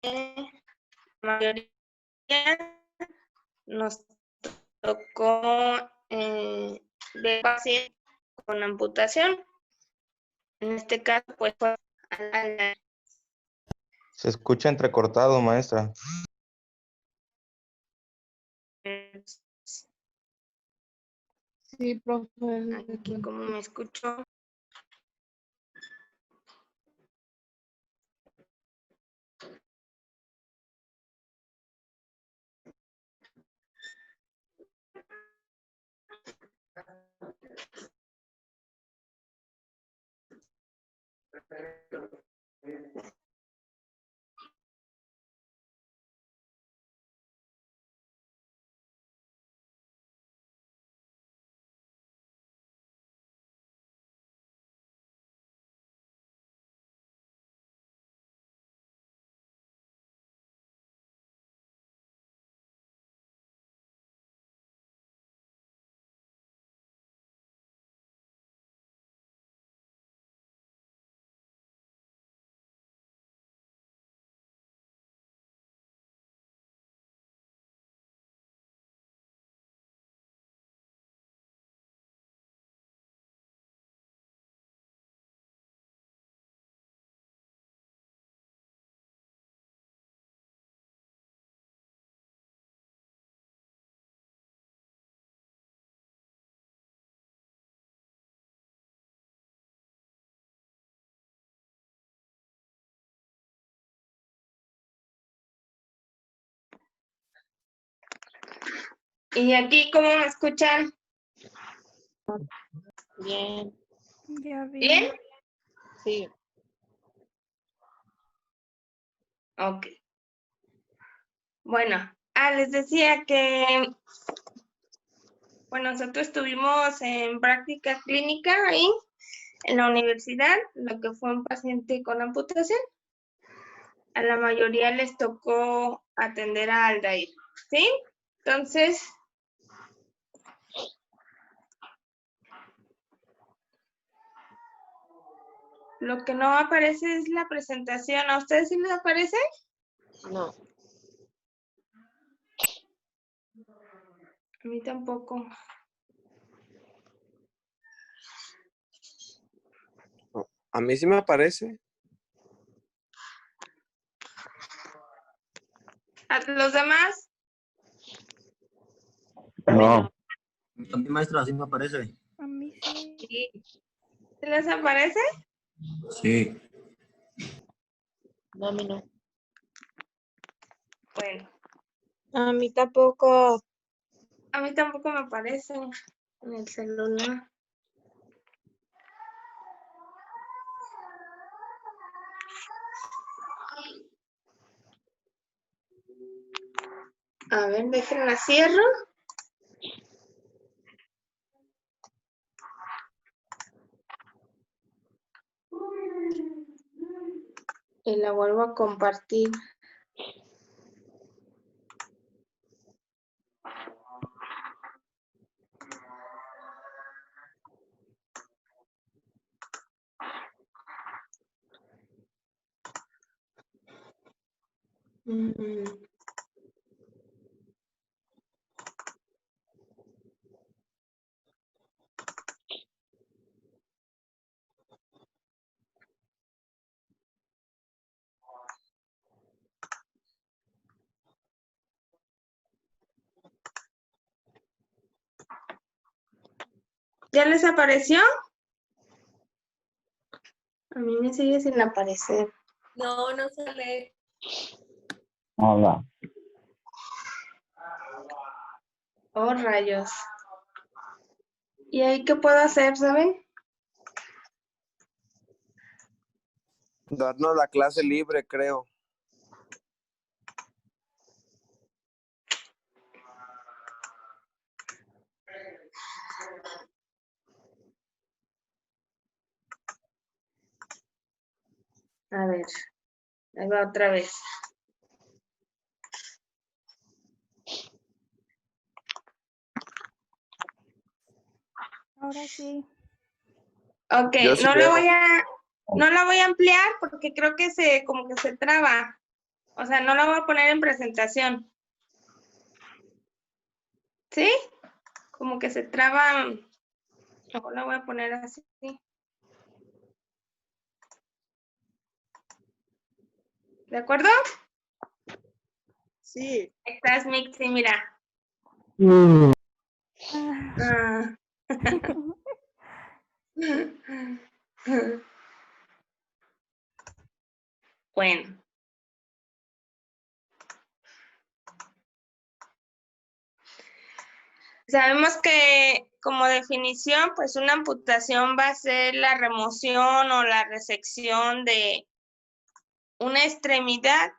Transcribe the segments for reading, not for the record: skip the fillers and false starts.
la mayoría nos tocó de paciente con amputación. En este caso, pues fue Se escucha entrecortado, maestra. Sí, profe. aquí como me escucho. ¿Y aquí cómo me escuchan? Bien. Ya vi. ¿Bien? Sí. Ok. Bueno, les decía que, bueno, nosotros estuvimos en práctica clínica ahí en la universidad, lo que fue un paciente con amputación. A la mayoría les tocó atender a Aldair, ¿sí? Entonces, lo que no aparece es la presentación. ¿A ustedes sí les aparece? No. A mí tampoco. A mí sí me aparece. ¿A los demás? No. A mí, maestra, sí me aparece. A mí sí. Sí. ¿Sí les aparece? Sí. No, a mí no. Bueno, A mí tampoco. a mí tampoco me aparece en el celular. A ver, déjenla cierro. Y la vuelvo a compartir. ¿Ya les apareció? A mí me sigue sin aparecer. No, no sale. Hola. Oh, rayos. ¿Y ahí qué puedo hacer, saben? Darnos la clase libre, creo. A ver, ahí va otra vez. Ahora sí. Ok, Yo sí no veo. la voy a ampliar porque creo que como que se traba. O sea, no la voy a poner en presentación. ¿Sí? Como que se traba. Mejor la voy a poner así. ¿De acuerdo? Sí. Estás Mixi, mira. Ah. Bueno. Sabemos que como definición, pues una amputación va a ser la remoción o la resección de una extremidad,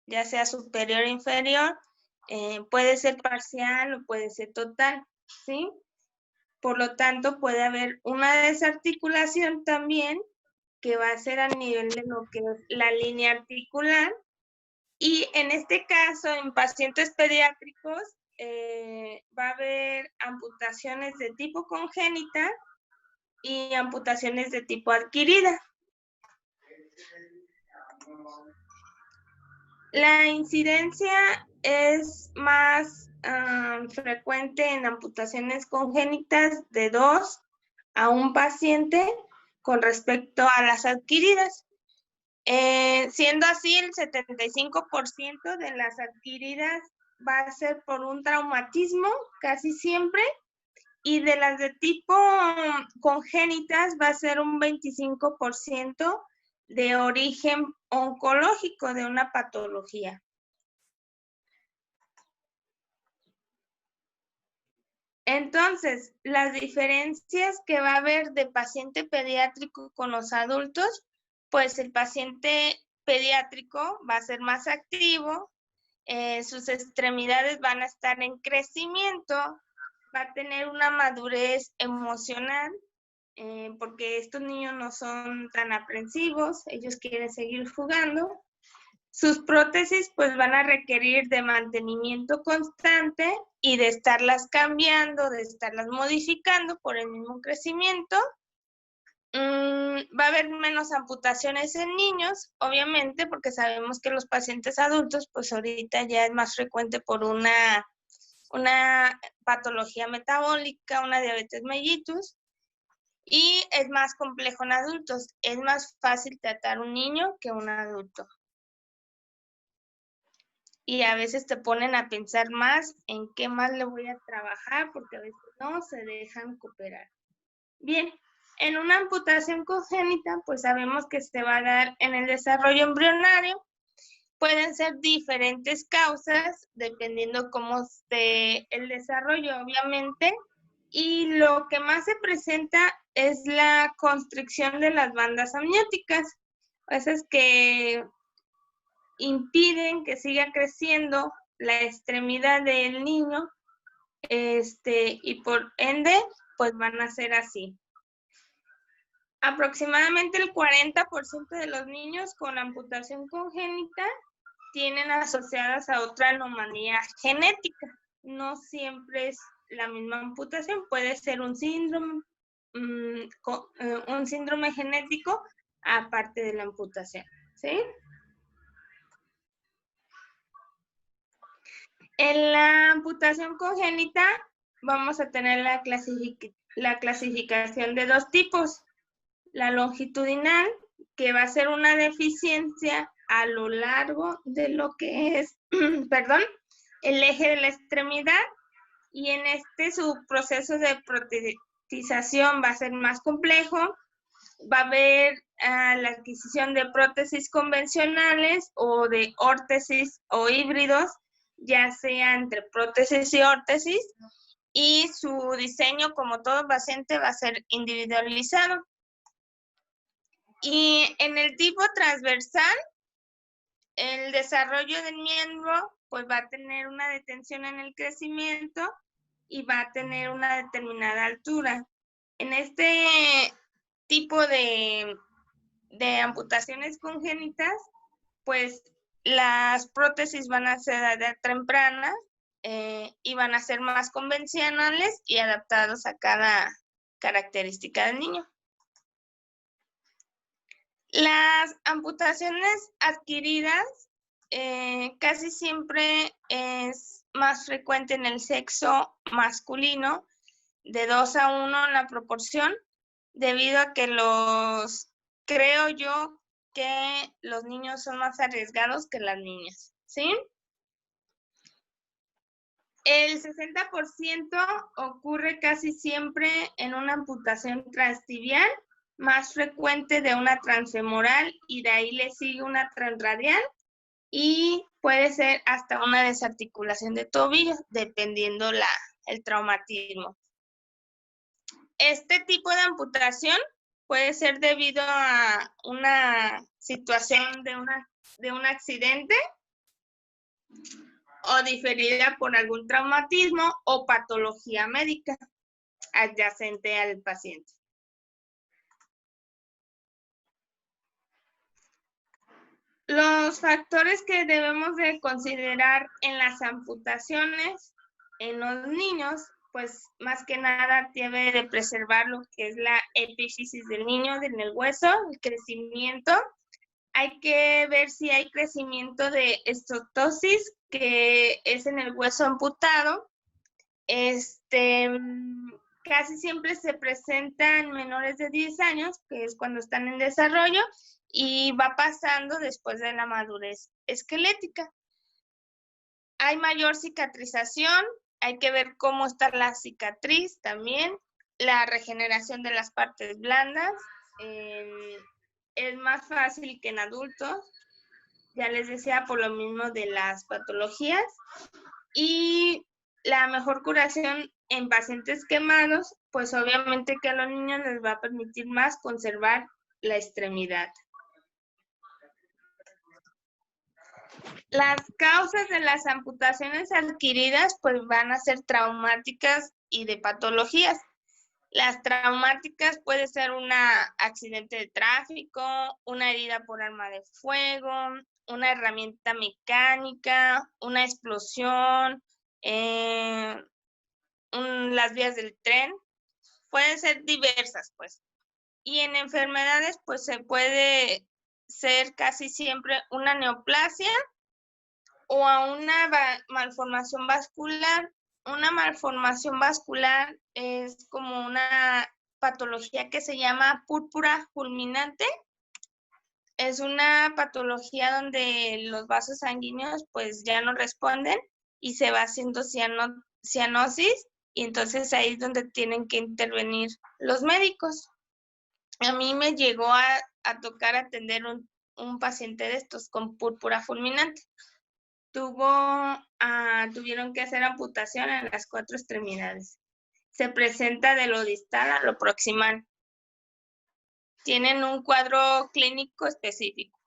ya sea superior o inferior, puede ser parcial o puede ser total, ¿sí? Por lo tanto, puede haber una desarticulación también, que va a ser a nivel de lo que es la línea articular. Y en este caso, en pacientes pediátricos, va a haber amputaciones de tipo congénita y amputaciones de tipo adquirida. La incidencia es más frecuente en amputaciones congénitas de 2 a 1 paciente con respecto a las adquiridas. Siendo así, el 75% de las adquiridas va a ser por un traumatismo, casi siempre, y de las de tipo congénitas va a ser un 25% de origen oncológico, de una patología. Entonces, las diferencias que va a haber de paciente pediátrico con los adultos, pues el paciente pediátrico va a ser más activo, sus extremidades van a estar en crecimiento, va a tener una madurez emocional, porque estos niños no son tan aprensivos, ellos quieren seguir jugando. Sus prótesis pues van a requerir de mantenimiento constante y de estarlas cambiando, de estarlas modificando por el mismo crecimiento. Va a haber menos amputaciones en niños, obviamente, porque sabemos que los pacientes adultos, pues ahorita ya es más frecuente por una patología metabólica, una diabetes mellitus, y es más complejo en adultos. Es más fácil tratar un niño que un adulto. Y a veces te ponen a pensar más en qué más le voy a trabajar, porque a veces no se dejan cooperar. Bien, en una amputación congénita, pues sabemos que se va a dar en el desarrollo embrionario. Pueden ser diferentes causas, dependiendo cómo esté el desarrollo, obviamente. Y lo que más se presenta es la constricción de las bandas amnióticas. Esas que impiden que siga creciendo la extremidad del niño, y por ende, pues van a ser así. Aproximadamente el 40% de los niños con amputación congénita tienen asociadas a otra anomalía genética. No siempre es la misma amputación, puede ser un síndrome genético aparte de la amputación, ¿sí? En la amputación congénita vamos a tener la clasificación de 2 tipos. La longitudinal, que va a ser una deficiencia a lo largo de lo que es, perdón, el eje de la extremidad, y en su proceso de protetización va a ser más complejo. Va a haber la adquisición de prótesis convencionales o de órtesis o híbridos, ya sea entre prótesis y órtesis, y su diseño, como todo paciente, va a ser individualizado. Y en el tipo transversal, el desarrollo del miembro pues va a tener una detención en el crecimiento y va a tener una determinada altura. En este tipo de amputaciones congénitas, pues las prótesis van a ser de edad temprana y van a ser más convencionales y adaptados a cada característica del niño. Las amputaciones adquiridas casi siempre es más frecuente en el sexo masculino, de 2-1 en la proporción, debido a que creo yo que los niños son más arriesgados que las niñas, ¿sí? El 60% ocurre casi siempre en una amputación transtibial, más frecuente de una transfemoral, y de ahí le sigue una transradial, y puede ser hasta una desarticulación de tobillo, dependiendo el traumatismo. Este tipo de amputación puede ser debido a una situación de un accidente o diferida por algún traumatismo o patología médica adyacente al paciente. Los factores que debemos de considerar en las amputaciones en los niños, pues más que nada debe de preservar lo que es la epífisis del niño, en el hueso, el crecimiento. Hay que ver si hay crecimiento de estotosis, que es en el hueso amputado. Casi siempre se presenta en menores de 10 años, que es cuando están en desarrollo, y va pasando después de la madurez esquelética. Hay mayor cicatrización, hay que ver cómo está la cicatriz también, la regeneración de las partes blandas. Es más fácil que en adultos, ya les decía, por lo mismo de las patologías. Y la mejor curación en pacientes quemados, pues obviamente que a los niños les va a permitir más conservar la extremidad. Las causas de las amputaciones adquiridas pues van a ser traumáticas y de patologías. Las traumáticas puede ser un accidente de tráfico, una herida por arma de fuego, una herramienta mecánica, una explosión, las vías del tren. Pueden ser diversas, pues. Y en enfermedades, pues se puede ser casi siempre una neoplasia o a una malformación vascular. Una malformación vascular es como una patología que se llama púrpura fulminante. Es una patología donde los vasos sanguíneos pues ya no responden y se va haciendo cianosis, y entonces ahí es donde tienen que intervenir los médicos. A mí me llegó a tocar atender un paciente de estos con púrpura fulminante. Tuvieron que hacer amputación en las 4 extremidades. Se presenta de lo distal a lo proximal. Tienen un cuadro clínico específico.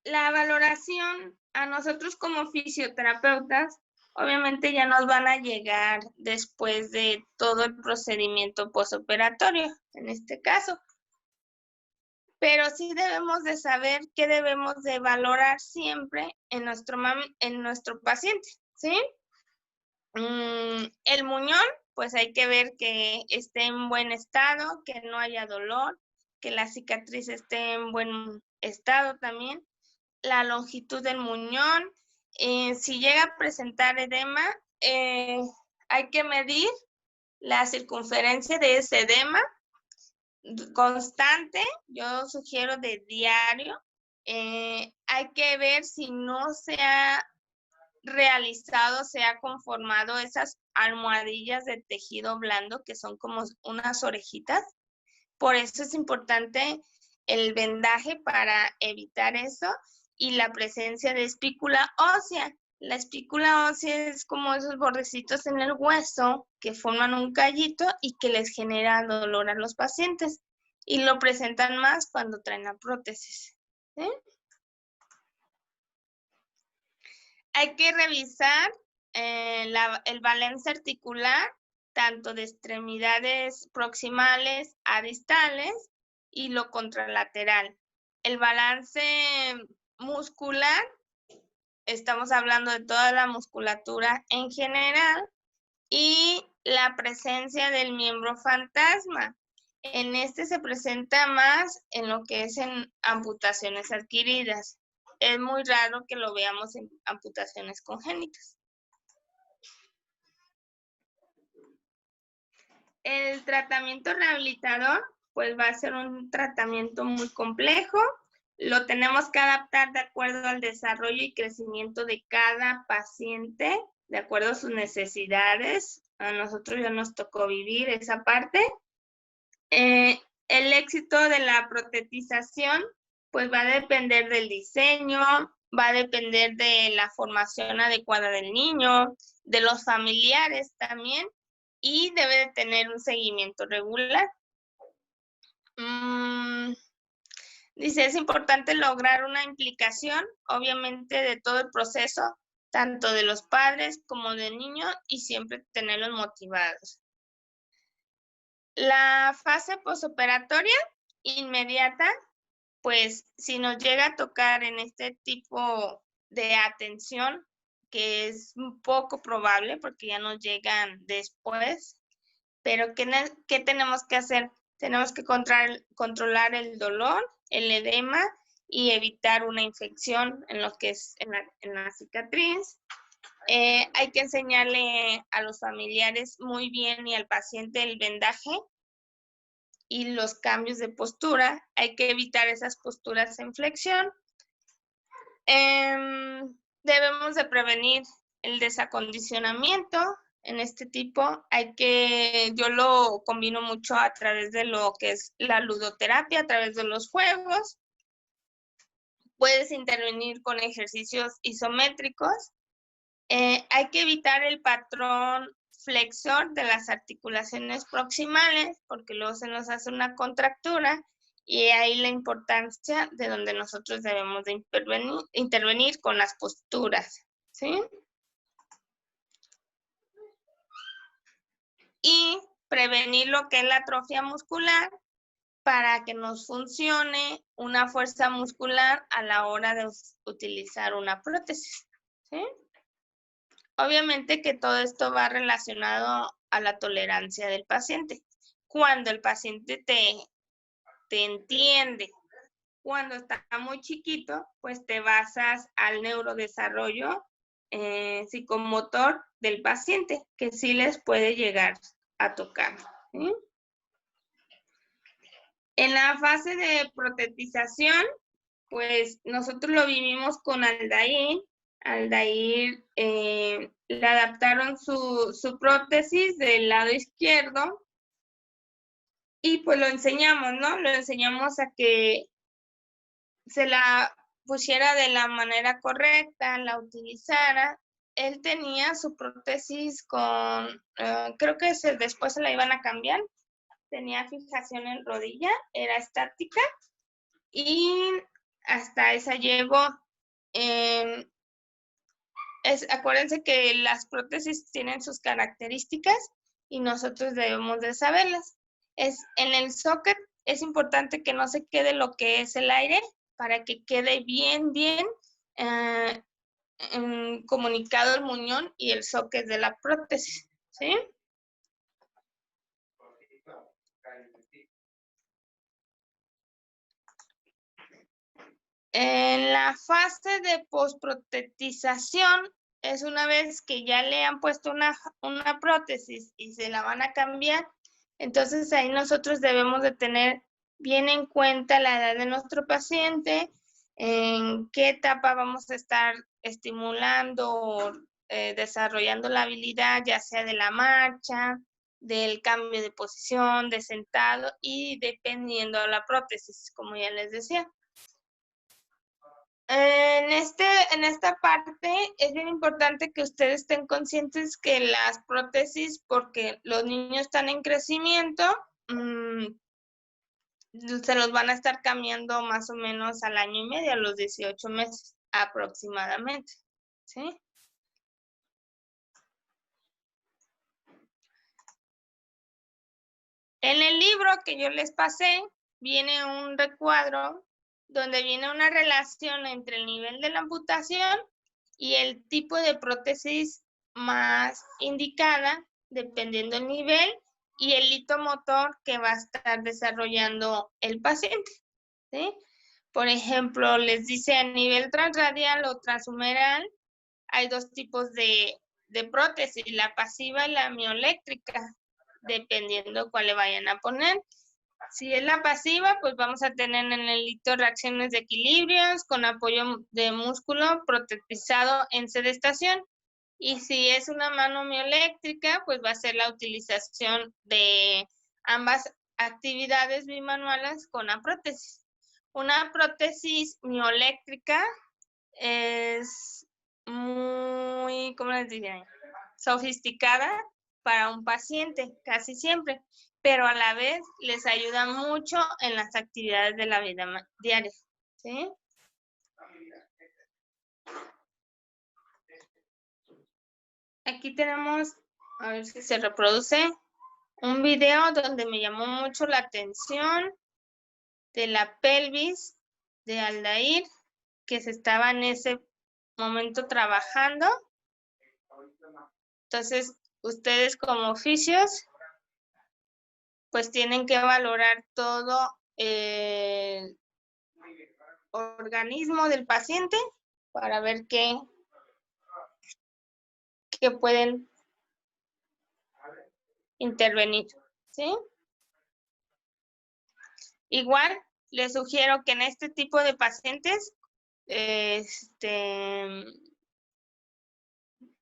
La valoración a nosotros como fisioterapeutas, obviamente ya nos van a llegar después de todo el procedimiento postoperatorio, en este caso. Pero sí debemos de saber qué debemos de valorar siempre en nuestro paciente, ¿sí? El muñón, pues hay que ver que esté en buen estado, que no haya dolor, que la cicatriz esté en buen estado también. La longitud del muñón, si llega a presentar edema, hay que medir la circunferencia de ese edema constante, yo sugiero de diario. Hay que ver si no se ha realizado, se ha conformado esas almohadillas de tejido blando que son como unas orejitas. Por eso es importante el vendaje para evitar eso, y la presencia de espícula ósea. La espícula ósea es como esos bordecitos en el hueso que forman un callito y que les genera dolor a los pacientes, y lo presentan más cuando traen la prótesis. ¿Sí? Hay que revisar el balance articular, tanto de extremidades proximales a distales y lo contralateral. El balance muscular, estamos hablando de toda la musculatura en general, y la presencia del miembro fantasma. En este se presenta más en lo que es en amputaciones adquiridas. Es muy raro que lo veamos en amputaciones congénitas. El tratamiento rehabilitador, pues va a ser un tratamiento muy complejo. Lo tenemos que adaptar de acuerdo al desarrollo y crecimiento de cada paciente, de acuerdo a sus necesidades. A nosotros ya nos tocó vivir esa parte. El éxito de la protetización, pues va a depender del diseño, va a depender de la formación adecuada del niño, de los familiares también, y debe de tener un seguimiento regular. Dice, es importante lograr una implicación, obviamente, de todo el proceso, tanto de los padres como del niño, y siempre tenerlos motivados. La fase posoperatoria inmediata, pues si nos llega a tocar en este tipo de atención, que es un poco probable porque ya nos llegan después, pero ¿qué tenemos que hacer? Tenemos que controlar el dolor, el edema y evitar una infección en lo que es en la cicatriz. Hay que enseñarle a los familiares muy bien y al paciente el vendaje y los cambios de postura. Hay que evitar esas posturas en flexión. Debemos de prevenir el desacondicionamiento en este tipo. Yo lo combino mucho a través de lo que es la ludoterapia, a través de los juegos. Puedes intervenir con ejercicios isométricos. Hay que evitar el patrón flexor de las articulaciones proximales, porque luego se nos hace una contractura, y ahí la importancia de donde nosotros debemos de intervenir con las posturas, ¿sí? Y prevenir lo que es la atrofia muscular para que nos funcione una fuerza muscular a la hora de utilizar una prótesis, ¿sí? Obviamente que todo esto va relacionado a la tolerancia del paciente. Cuando el paciente te entiende, cuando está muy chiquito, pues te basas al neurodesarrollo psicomotor del paciente, que sí les puede llegar a tocar, ¿sí? En la fase de protetización, pues nosotros lo vivimos con Aldair. Aldair le adaptaron su prótesis del lado izquierdo y pues lo enseñamos, ¿no? Lo enseñamos a que se la pusiera de la manera correcta, la utilizara. Él tenía su prótesis con, creo que después se la iban a cambiar. Tenía fijación en rodilla, era estática y hasta esa llegó. Acuérdense que las prótesis tienen sus características y nosotros debemos de saberlas. En el socket es importante que no se quede lo que es el aire para que quede bien comunicado el muñón y el socket de la prótesis, ¿sí? En la fase de posprotetización es una vez que ya le han puesto una prótesis y se la van a cambiar, entonces ahí nosotros debemos de tener bien en cuenta la edad de nuestro paciente, en qué etapa vamos a estar estimulando o desarrollando la habilidad, ya sea de la marcha, del cambio de posición, de sentado y dependiendo de la prótesis, como ya les decía. En esta parte es bien importante que ustedes estén conscientes que las prótesis, porque los niños están en crecimiento, se los van a estar cambiando más o menos al año y medio, a los 18 meses aproximadamente, ¿sí? En el libro que yo les pasé, viene un recuadro donde viene una relación entre el nivel de la amputación y el tipo de prótesis más indicada, dependiendo del nivel y el hito motor que va a estar desarrollando el paciente, ¿sí? Por ejemplo, les dice a nivel transradial o transhumeral, hay dos tipos de prótesis, la pasiva y la mioeléctrica, dependiendo cuál le vayan a poner. Si es la pasiva, pues vamos a tener en el hito reacciones de equilibrios con apoyo de músculo protetizado en sedestación. Y si es una mano mioeléctrica, pues va a ser la utilización de ambas actividades bimanuales con la prótesis. Una prótesis mioeléctrica es muy, ¿cómo les diría? Sofisticada para un paciente, casi siempre, pero a la vez les ayuda mucho en las actividades de la vida diaria, ¿sí? Aquí tenemos, a ver si se reproduce, un video donde me llamó mucho la atención de la pelvis de Aldair, que se estaba en ese momento trabajando. Entonces, ustedes como oficios, pues tienen que valorar todo el organismo del paciente para ver qué pueden intervenir, ¿sí? Igual, les sugiero que en este tipo de pacientes,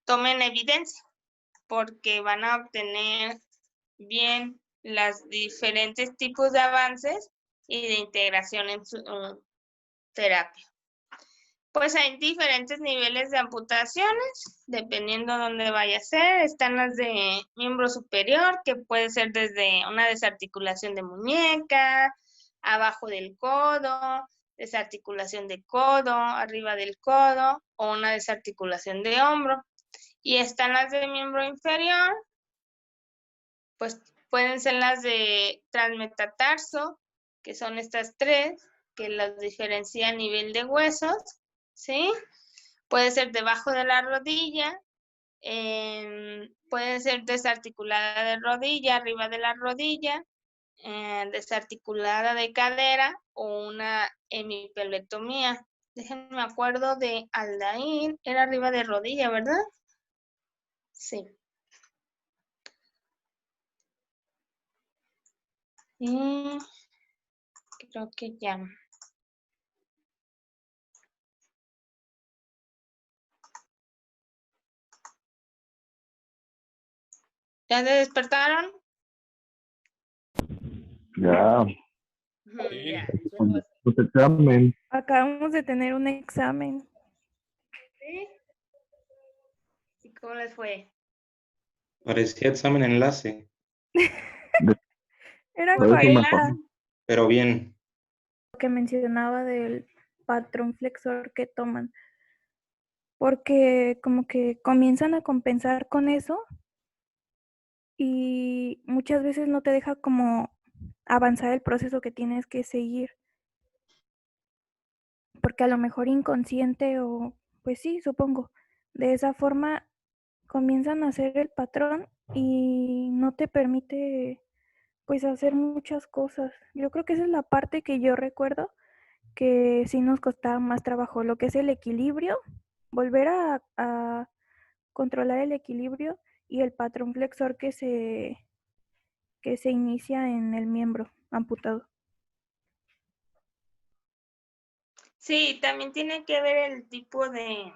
tomen evidencia, porque van a obtener bien los diferentes tipos de avances y de integración en su terapia. Pues hay diferentes niveles de amputaciones, dependiendo de dónde vaya a ser. Están las de miembro superior, que puede ser desde una desarticulación de muñeca, abajo del codo, desarticulación de codo, arriba del codo, o una desarticulación de hombro. Y están las de miembro inferior, pues pueden ser las de transmetatarso, que son estas tres, que las diferencia a nivel de huesos, ¿sí? Puede ser debajo de la rodilla, puede ser desarticulada de rodilla, arriba de la rodilla, desarticulada de cadera o una hemipelotomía. Déjenme acuerdo de Aldair, era arriba de rodilla, ¿verdad? Sí. Y creo que ya. ¿Ya se despertaron? Ya. Ya. Tu examen. Acabamos de tener un examen. ¿Sí? ¿Y cómo les fue? Parecía examen enlace, Era Por eso me 40. pasó. pero bien. Lo que mencionaba del patrón flexor que toman. Porque como que comienzan a compensar con eso y muchas veces no te deja como avanzar el proceso que tienes que seguir. Porque a lo mejor inconsciente o, pues sí, supongo, de esa forma comienzan a hacer el patrón y no te permite pues hacer muchas cosas. Yo creo que esa es la parte que yo recuerdo que sí nos costaba más trabajo, lo que es el equilibrio, volver a controlar el equilibrio y el patrón flexor que se inicia en el miembro amputado. Sí, también tiene que ver el tipo de,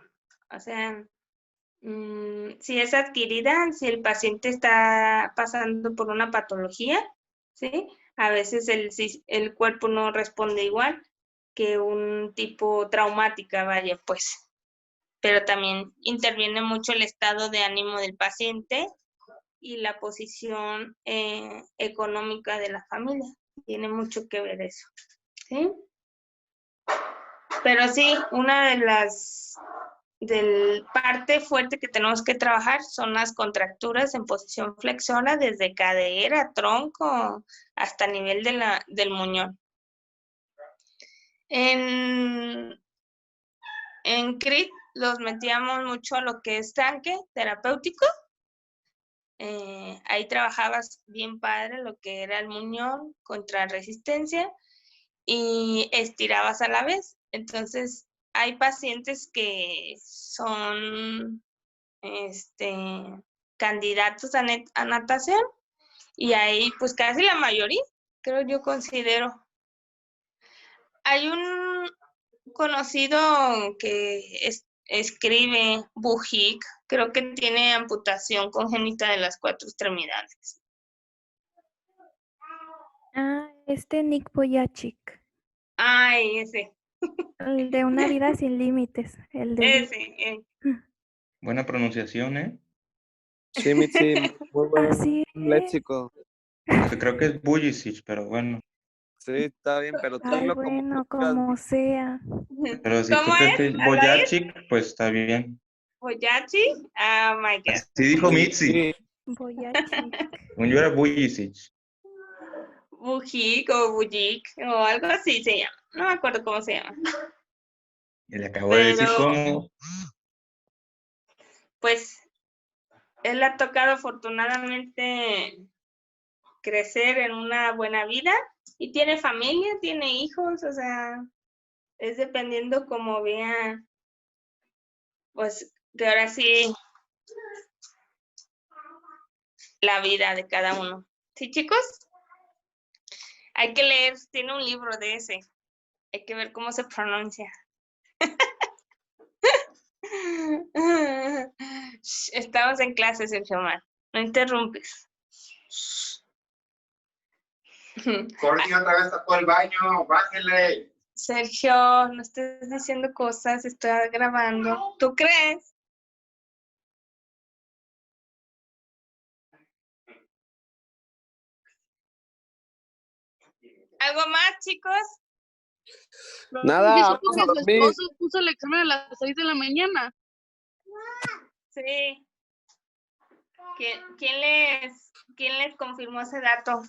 o sea, si es adquirida, si el paciente está pasando por una patología, ¿sí? A veces el cuerpo no responde igual que un tipo traumática, vaya, pues. Pero también interviene mucho el estado de ánimo del paciente y la posición económica de la familia. Tiene mucho que ver eso, ¿sí? Pero sí, una de las parte fuerte que tenemos que trabajar son las contracturas en posición flexora desde cadera, tronco, hasta nivel del muñón. En CRIT los metíamos mucho a lo que es tanque terapéutico ahí trabajabas bien padre lo que era el muñón contra resistencia y estirabas a la vez. Entonces, hay pacientes que son candidatos a natación y ahí pues casi la mayoría, creo yo considero. Hay un conocido que escribe, Bujic, creo que tiene amputación congénita de las 4 extremidades. Ah, Nick Vujicic, Ay, ese, el de Una vida sin límites, el de... ese. Buena pronunciación, ¿eh? Sí, Mitzi, muy buen Así es. léxico. Aunque creo que es Bujicic, pero bueno. Sí, está bien, pero tú Ay, hazlo como bueno, tú quieras. como sea. Pero si ¿Cómo tú crees que es? es ¿Alair? Boyachic, pues está bien. ¿Boyachi? Oh my God. Así dijo Mitzi. Sí, Vujicic. Según yo era Bujicic. Bujic o Bujic o algo así se llama. No me acuerdo cómo se llama. Y le acabo de decir Pero, cómo. pues, él ha tocado afortunadamente crecer en una buena vida y tiene familia, tiene hijos, o sea, es dependiendo como vea, pues, que ahora sí la vida de cada uno. ¿Sí, chicos? Hay que leer, tiene un libro de ese. Hay que ver cómo se pronuncia. Estamos en clase, Sergio Mar. No interrumpes. Corny otra vez tapó el baño, bájele. Sergio, no estés diciendo cosas, estoy grabando. ¿Tú crees? ¿Algo más, chicos? nada, Dijo vamos que a su dormir. esposo puso el examen a las 6 de la mañana. Sí. ¿Quién les confirmó ese dato?